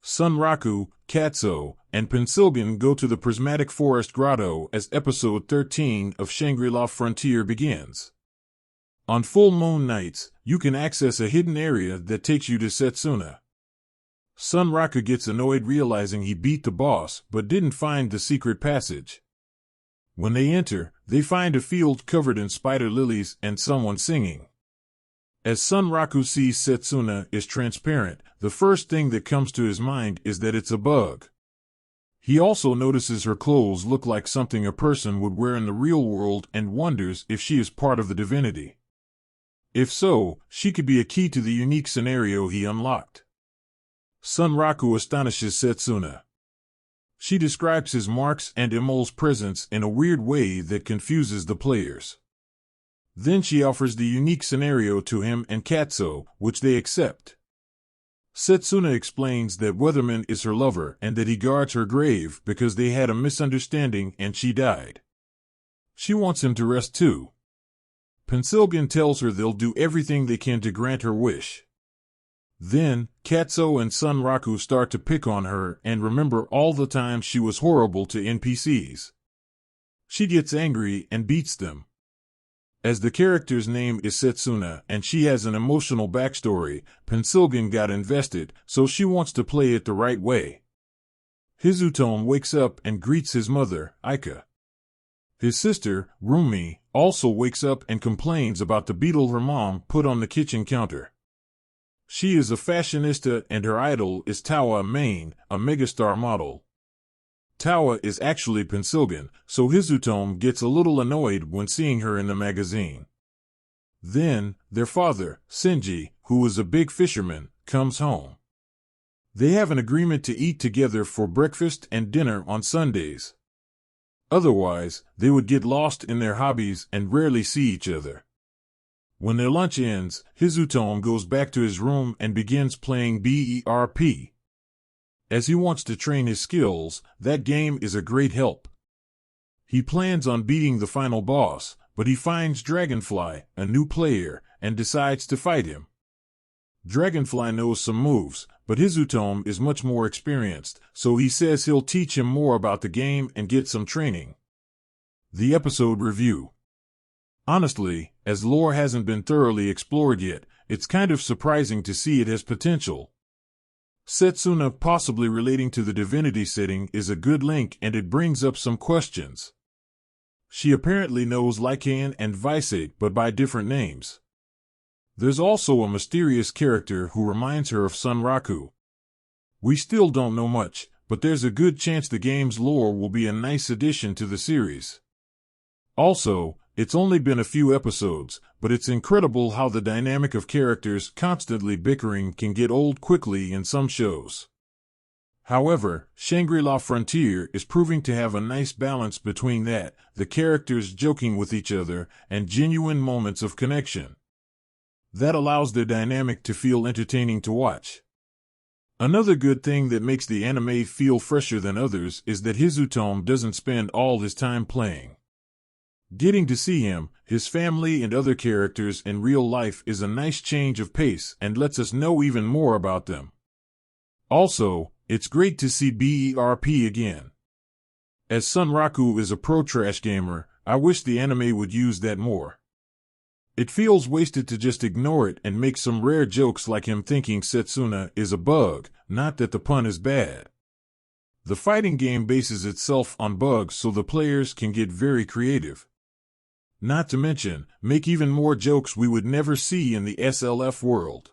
Sunraku, Katsuo, and Pensilgan go to the Prismatic Forest Grotto as episode 13 of Shangri-La Frontier begins. On full moon nights, you can access a hidden area that takes you to Setsuna. Sunraku gets annoyed realizing he beat the boss but didn't find the secret passage. When they enter, they find a field covered in spider lilies and someone singing. As Sunraku sees Setsuna is transparent, the first thing that comes to his mind is that it's a bug. He also notices her clothes look like something a person would wear in the real world and wonders if she is part of the divinity. If so, she could be a key to the unique scenario he unlocked. Sunraku astonishes Setsuna. She describes his marks and Imol's presence in a weird way that confuses the players. Then she offers the unique scenario to him and Katsuo, which they accept. Setsuna explains that Weatherman is her lover and that he guards her grave because they had a misunderstanding and she died. She wants him to rest too. Pensilgan tells her they'll do everything they can to grant her wish. Then, Katsuo and Sunraku start to pick on her and remember all the times she was horrible to NPCs. She gets angry and beats them. As the character's name is Setsuna and she has an emotional backstory, Pensilgan got invested, so she wants to play it the right way. Hizutome wakes up and greets his mother, Aika. His sister, Rumi, also wakes up and complains about the beetle her mom put on the kitchen counter. She is a fashionista and her idol is Tawa Main, a megastar model. Tawa is actually Pensilgan, so Hizutome gets a little annoyed when seeing her in the magazine. Then, their father, Senji, who is a big fisherman, comes home. They have an agreement to eat together for breakfast and dinner on Sundays. Otherwise, they would get lost in their hobbies and rarely see each other. When their lunch ends, Hizutome goes back to his room and begins playing BERP. As he wants to train his skills, that game is a great help. He plans on beating the final boss, but he finds Dragonfly, a new player, and decides to fight him. Dragonfly knows some moves, but Hizutome is much more experienced, so he says he'll teach him more about the game and get some training. The episode review. Honestly, as lore hasn't been thoroughly explored yet, it's kind of surprising to see it has potential. Setsuna possibly relating to the divinity setting is a good link and it brings up some questions. She apparently knows Lycaon and Visate but by different names. There's also a mysterious character who reminds her of Sunraku. We still don't know much, but there's a good chance the game's lore will be a nice addition to the series. Also, it's only been a few episodes, but it's incredible how the dynamic of characters constantly bickering can get old quickly in some shows. However, Shangri-La Frontier is proving to have a nice balance between that, the characters joking with each other, and genuine moments of connection. That allows their dynamic to feel entertaining to watch. Another good thing that makes the anime feel fresher than others is that Hizutome doesn't spend all his time playing. Getting to see him, his family and other characters in real life is a nice change of pace and lets us know even more about them. Also, it's great to see BERP again. As Sunraku is a pro trash gamer, I wish the anime would use that more. It feels wasted to just ignore it and make some rare jokes like him thinking Setsuna is a bug, not that the pun is bad. The fighting game bases itself on bugs so the players can get very creative. Not to mention, make even more jokes we would never see in the SLF world.